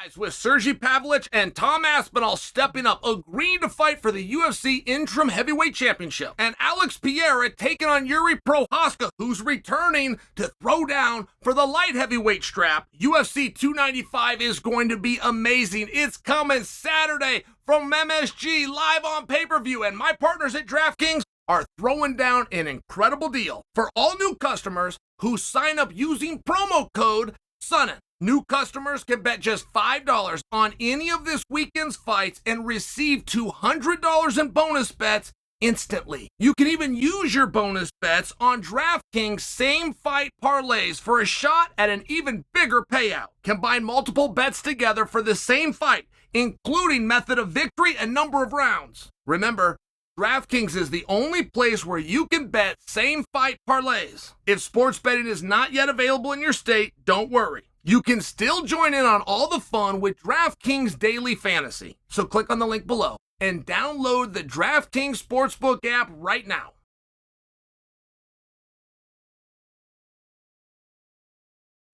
guys, with Sergey Pavlich and Tom Aspinall stepping up, agreeing to fight for the UFC Interim Heavyweight Championship. And Alex Pereira taking on Yuri Prohaska, who's returning to throw down for the light heavyweight strap. UFC 295 is going to be amazing. It's coming Saturday from MSG, live on pay-per-view. And my partners at DraftKings are throwing down an incredible deal for all new customers who sign up using promo code Sonnen. New customers can bet just $5 on any of this weekend's fights and receive $200 in bonus bets instantly. You can even use your bonus bets on DraftKings same fight parlays for a shot at an even bigger payout. Combine multiple bets together for the same fight, including method of victory and number of rounds. Remember, DraftKings is the only place where you can bet same fight parlays. If sports betting is not yet available in your state, don't worry. You can still join in on all the fun with DraftKings Daily Fantasy. So click on the link below and download the DraftKings Sportsbook app right now.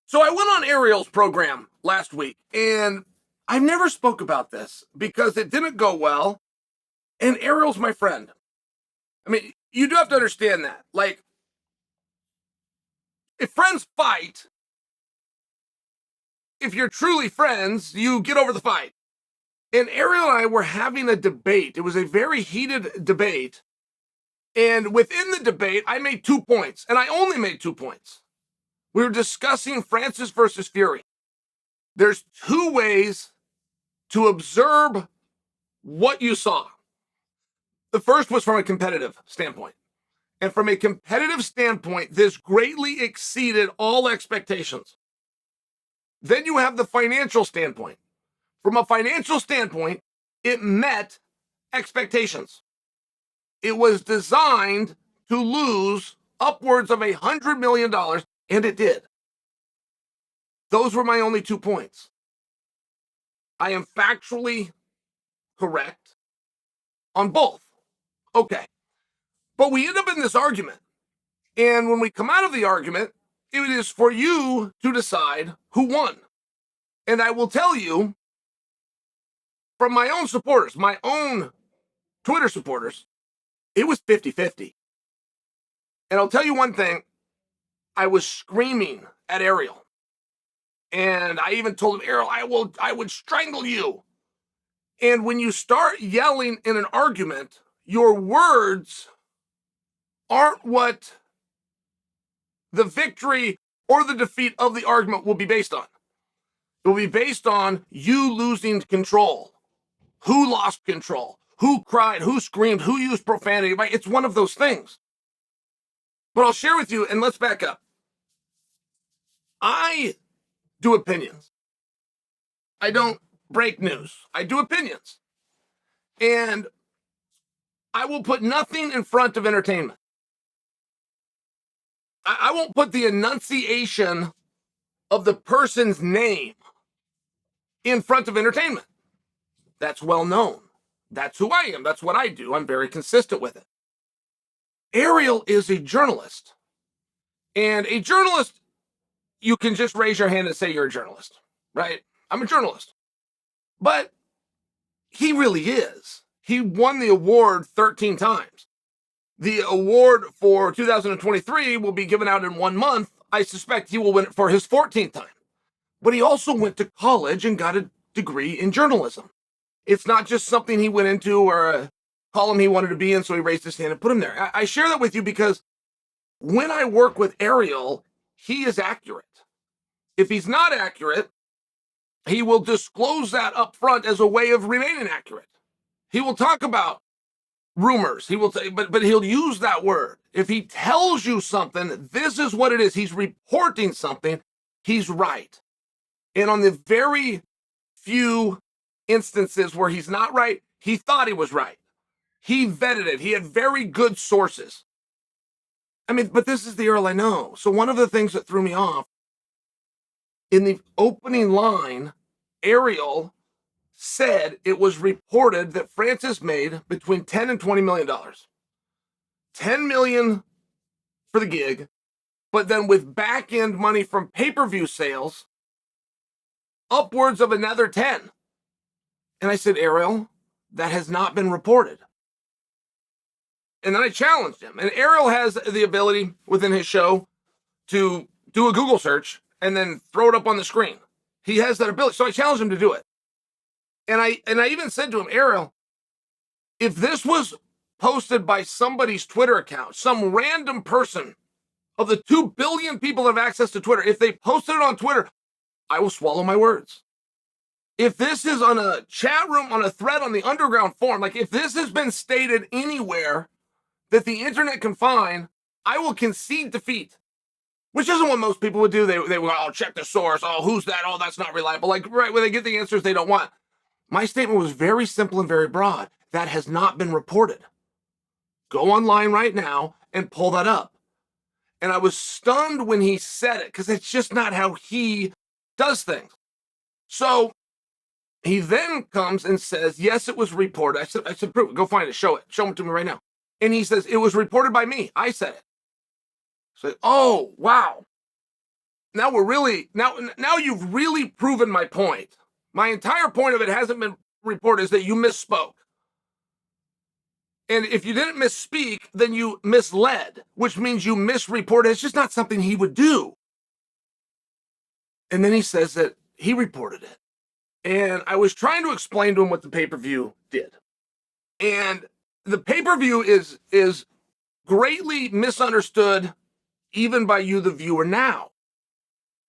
So I went on Ariel's program last week, and I never spoke about this because it didn't go well, and Ariel's my friend. I mean, you do have to understand that. Like, if friends fight, if you're truly friends, you get over the fight. And Ariel and I were having a debate. It was a very heated debate. And within the debate, I made 2 points. And I only made 2 points. We were discussing Francis versus Fury. There's 2 ways to observe what you saw. The first was from a competitive standpoint. And from a competitive standpoint, this greatly exceeded all expectations. Then you have the financial standpoint. From a financial standpoint, it met expectations. It was designed to lose upwards of $100 million, and it did. Those were my only 2 points. I am factually correct on both. Okay. But we end up in this argument. And when we come out of the argument, it is for you to decide who won. And I will tell you, from my own supporters, my own Twitter supporters, it was 50-50. And I'll tell you one thing, I was screaming at Ariel. And I even told him, Ariel, I would strangle you. And when you start yelling in an argument, your words aren't what the victory or the defeat of the argument will be based on. It will be based on you losing control. Who lost control? Who cried? Who screamed? Who used profanity? Right? It's one of those things. But I'll share with you, and let's back up. I do opinions. I don't break news. I do opinions. And I will put nothing in front of entertainment. I won't put the enunciation of the person's name in front of entertainment. That's well known. That's who I am. That's what I do. I'm very consistent with it. Ariel is a journalist. And a journalist, you can just raise your hand and say you're a journalist, right? I'm a journalist. But he really is. He won the award 13 times. The award for 2023 will be given out in 1 month. I suspect he will win it for his 14th time. But he also went to college and got a degree in journalism. It's not just something he went into or a column he wanted to be in, so he raised his hand and put him there. I share that with you because when I work with Ariel, he is accurate. If he's not accurate, he will disclose that up front as a way of remaining accurate. He will talk about rumors. He will say, but he'll use that word. If he tells you something, this is what it is. He's reporting something. He's right. And on the very few instances where he's not right, he thought he was right. He vetted it. He had very good sources. I mean, but this is the Earl I know. So one of the things that threw me off, in the opening line, Ariel said it was reported that Francis made between $10 and $20 million. $10 million for the gig, but then with back-end money from pay-per-view sales, upwards of another 10. And I said, Ariel, that has not been reported. And then I challenged him. And Ariel has the ability within his show to do a Google search and then throw it up on the screen. He has that ability. So I challenged him to do it. And I even said to him, Ariel, if this was posted by somebody's Twitter account, some random person of the 2 billion people that have access to Twitter, if they posted it on Twitter, I will swallow my words. If this is on a chat room, on a thread, on the underground forum, like if this has been stated anywhere that the internet can find, I will concede defeat. Which isn't what most people would do. They will, oh, check the source. Oh, who's that? Oh, that's not reliable. Like, right, when they get the answers they don't want. My statement was very simple and very broad. That has not been reported. Go online right now and pull that up. And I was stunned when he said it, because it's just not how he does things. So he then comes and says, yes, it was reported. I said, prove it. Go find it. Show it. Show it to me right now. And he says, it was reported by me. I said it. So, oh, wow. Now we're really, now you've really proven my point. My entire point of it hasn't been reported is that you misspoke. And if you didn't misspeak, then you misled, which means you misreported. It's just not something he would do. And then he says that he reported it. And I was trying to explain to him what the pay-per-view did. And the pay-per-view is greatly misunderstood even by you, the viewer, now.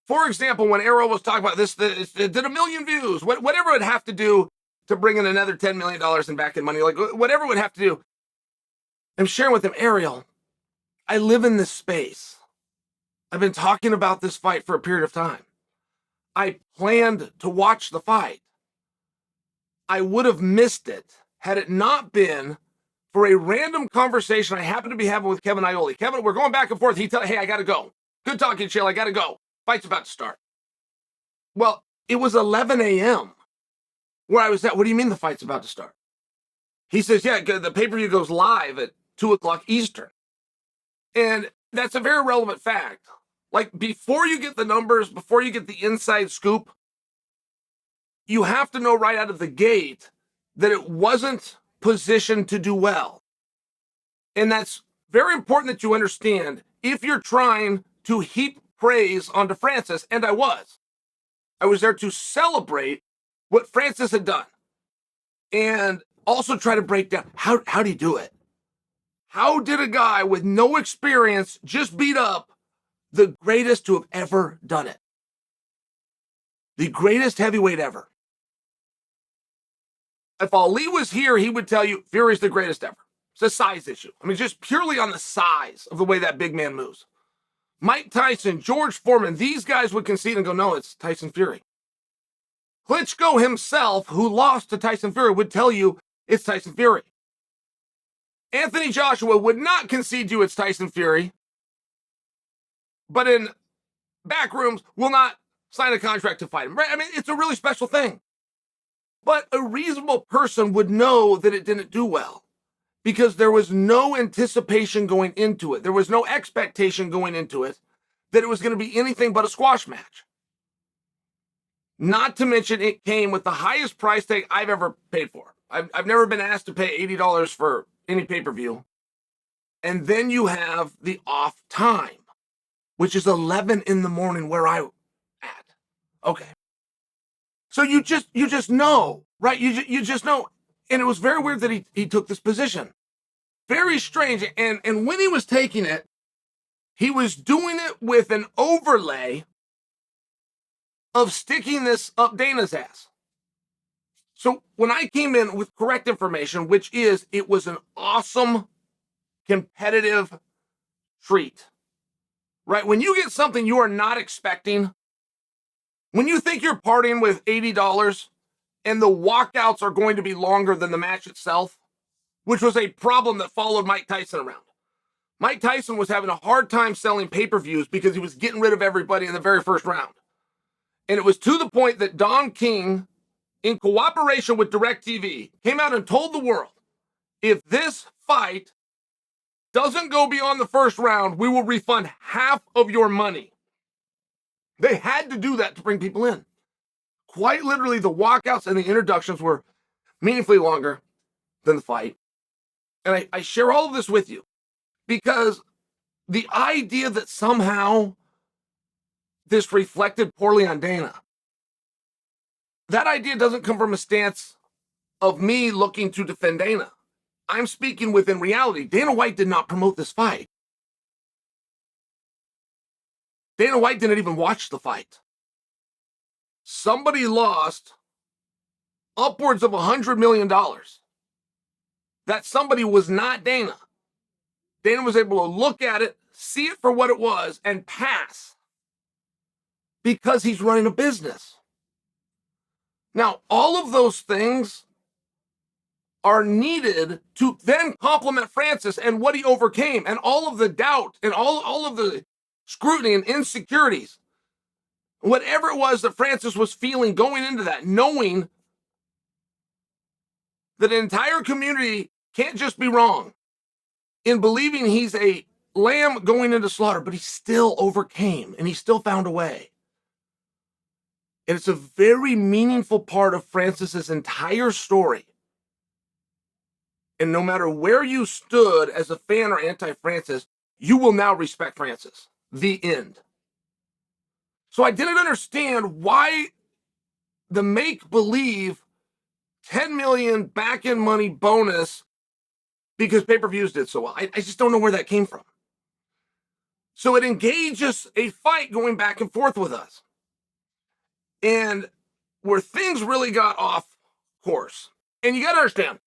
For example, when Ariel was talking about this, it did 1 million views, whatever it would have to do to bring in another $10 million in back-end money, like whatever it would have to do. I'm sharing with him, Ariel, I live in this space. I've been talking about this fight for a period of time. I planned to watch the fight. I would have missed it had it not been for a random conversation I happened to be having with Kevin Iole. Kevin, we're going back and forth. He tells, hey, I got to go. Good talking, Chael. I got to go. Fight's about to start. Well, it was 11 a.m. where I was at. What do you mean the fight's about to start? He says, yeah, the pay-per-view goes live at 2 o'clock Eastern. And that's a very relevant fact. Like, before you get the numbers, before you get the inside scoop, you have to know right out of the gate that it wasn't positioned to do well. And that's very important that you understand if you're trying to heap praise onto Francis, and I was there to celebrate what Francis had done and also try to break down how'd he do it? How did a guy with no experience just beat up the greatest to have ever done it? The greatest heavyweight ever. If Ali was here, he would tell you Fury's the greatest ever. It's a size issue. I mean, just purely on the size of the way that big man moves. Mike Tyson, George Foreman, these guys would concede and go, no, it's Tyson Fury. Klitschko himself, who lost to Tyson Fury, would tell you it's Tyson Fury. Anthony Joshua would not concede to you it's Tyson Fury, but in back rooms will not sign a contract to fight him. Right? I mean, it's a really special thing. But a reasonable person would know that it didn't do well because there was no anticipation going into it. There was no expectation going into it that it was going to be anything but a squash match. Not to mention it came with the highest price tag I've ever paid for. I've never been asked to pay $80 for any pay-per-view. And then you have the off time, which is 11 in the morning where I'm at. Okay. So you just know, right? You just know. And it was very weird that he took this position. Very strange. And when he was taking it, he was doing it with an overlay of sticking this up Dana's ass. So when I came in with correct information, which is it was an awesome competitive treat, right? When you get something you are not expecting, when you think you're partying with $80 and the walkouts are going to be longer than the match itself, which was a problem that followed Mike Tyson around. Mike Tyson was having a hard time selling pay-per-views because he was getting rid of everybody in the very first round. And it was to the point that Don King, in cooperation with DirecTV, came out and told the world, if this fight doesn't go beyond the first round, we will refund half of your money. They had to do that to bring people in. quite literally the walkouts and the introductions were meaningfully longer than the fight. And I share all of this with you because the idea that somehow this reflected poorly on Dana, that idea doesn't come from a stance of me looking to defend Dana. I'm speaking within reality. Dana White did not promote this fight. Dana White didn't even watch the fight. Somebody lost upwards of $100 million. That somebody was not Dana. Dana was able to look at it, see it for what it was, and pass because he's running a business. Now, all of those things are needed to then compliment Francis and what he overcame and all of the doubt and all of the scrutiny and insecurities. Whatever it was that Francis was feeling going into that, knowing that an entire community can't just be wrong in believing he's a lamb going into slaughter, but he still overcame and he still found a way. And it's a very meaningful part of Francis's entire story. And no matter where you stood as a fan or anti-Francis, you will now respect Francis. The end. So I didn't understand why the make-believe 10 million back-end money bonus because pay-per-views did so well. I just don't know where that came from. So it engages a fight going back and forth with us. And where things really got off course. And you got to understand,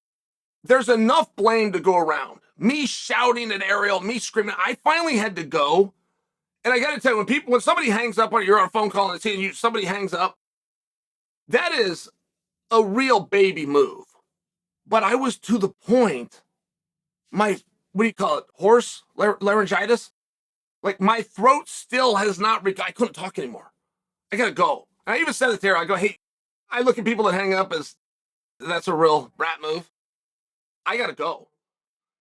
there's enough blame to go around. Me shouting at Ariel, me screaming. I finally had to go. And I got to tell you, when somebody hangs up, or you're on a phone call and somebody hangs up, that is a real baby move. But I was to the point, what do you call it? Horse laryngitis? Like my throat still has not, I couldn't talk anymore. I got to go. And I even said it there. I go, hey, I look at people that hang up as that's a real brat move. I got to go.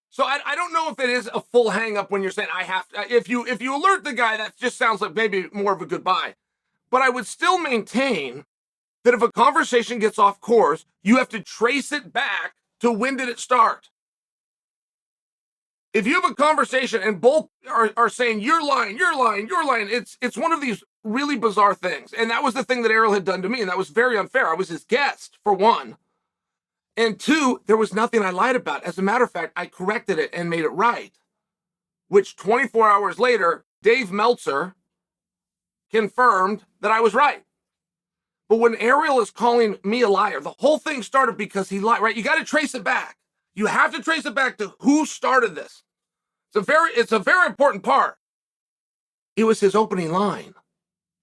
So I don't know if it is a full hang up when you're saying I have to. If you alert the guy, that just sounds like maybe more of a goodbye. But I would still maintain that if a conversation gets off course, you have to trace it back to when did it start. If you have a conversation and both are saying you're lying, it's one of these really bizarre things. And that was the thing that Ariel had done to me, and that was very unfair. I was his guest, for one. And two, there was nothing I lied about. As a matter of fact, I corrected it and made it right, which 24 hours later, Dave Meltzer confirmed that I was right. But when Ariel is calling me a liar, the whole thing started because he lied, right? You got to trace it back. You have to trace it back to who started this. It's a very important part. It was his opening line.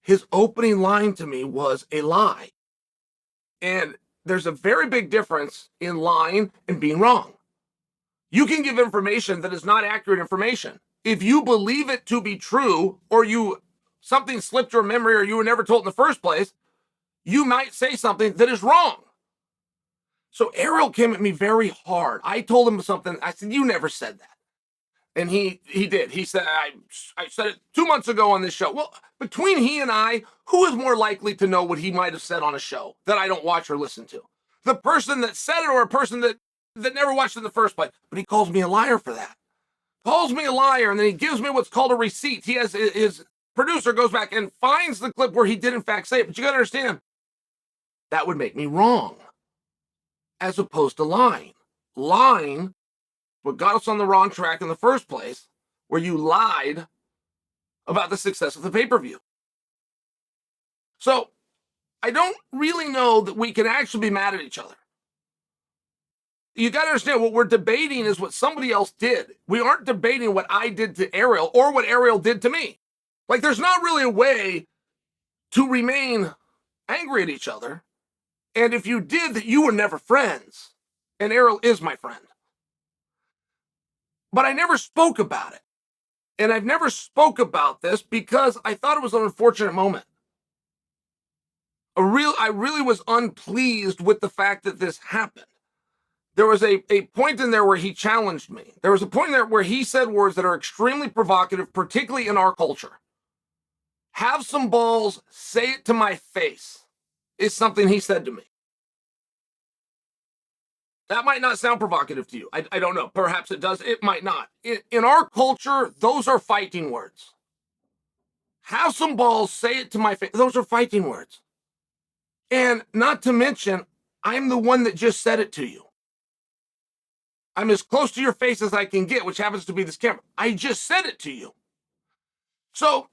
His opening line to me was a lie. And there's a very big difference in lying and being wrong. You can give information that is not accurate information. If you believe it to be true, or something slipped your memory, or you were never told in the first place, you might say something that is wrong. So Ariel came at me very hard. I told him something. I said, you never said that. And he did. He said, I said it 2 months ago on this show. Well, between he and I, who is more likely to know what he might have said on a show that I don't watch or listen to? The person that said it, or a person that never watched it in the first place? But he calls me a liar for that. Calls me a liar, and then he gives me what's called a receipt. He has his producer goes back and finds the clip where he did in fact say it. But you got to understand, that would make me wrong as opposed to lying. Lying, what got us on the wrong track in the first place, where you lied about the success of the pay-per-view. So I don't really know that we can actually be mad at each other. You got to understand, what we're debating is what somebody else did. We aren't debating what I did to Ariel or what Ariel did to me. Like, there's not really a way to remain angry at each other. And if you did, that you were never friends. And Ariel is my friend. But I never spoke about it. And I've never spoke about this because I thought it was an unfortunate moment. I really was unpleased with the fact that this happened. There was a point in there where he challenged me. There was a point in there where he said words that are extremely provocative, particularly in our culture. Have some balls, say it to my face. is something he said to me. That might not sound provocative to you. I don't know. Perhaps it does. It might not. In our culture, those are fighting words. Have some balls, say it to my face. Those are fighting words. And not to mention, I'm the one that just said it to you. I'm as close to your face as I can get, which happens to be this camera. I just said it to you. So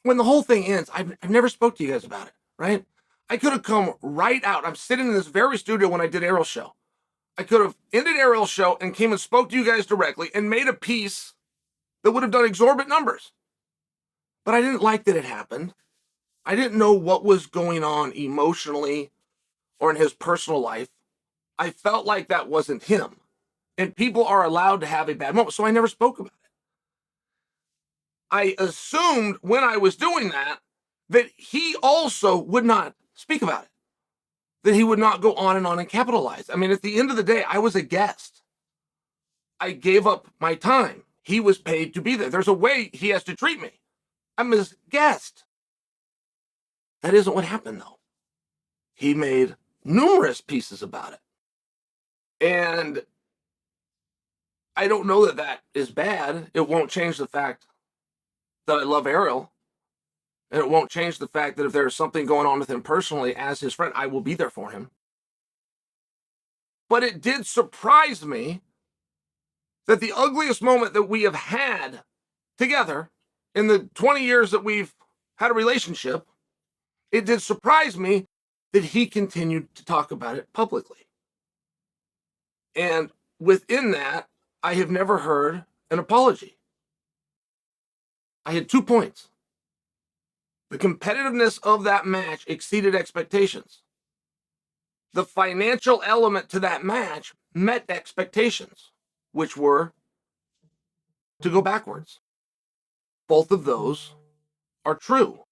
when the whole thing ends, I've never spoke to you guys about it, right? I could have come right out. I'm sitting in this very studio when I did Ariel's show. I could have ended Ariel's show and came and spoke to you guys directly and made a piece that would have done exorbitant numbers. But I didn't like that it happened. I didn't know what was going on emotionally or in his personal life. I felt like that wasn't him. And people are allowed to have a bad moment, so I never spoke about it. I assumed when I was doing that he also would not speak about it, that he would not go on and capitalize. I mean, at the end of the day, I was a guest. I gave up my time. He was paid to be there. There's a way he has to treat me. I'm his guest. That isn't what happened, though. He made numerous pieces about it. And I don't know that that is bad. It won't change the fact that I love Ariel. And it won't change the fact that if there's something going on with him personally as his friend, I will be there for him. But it did surprise me that the ugliest moment that we have had together in the 20 years that we've had a relationship, it did surprise me that he continued to talk about it publicly. And within that, I have never heard an apology. I had 2 points. The competitiveness of that match exceeded expectations. The financial element to that match met expectations, which were to go backwards. Both of those are true.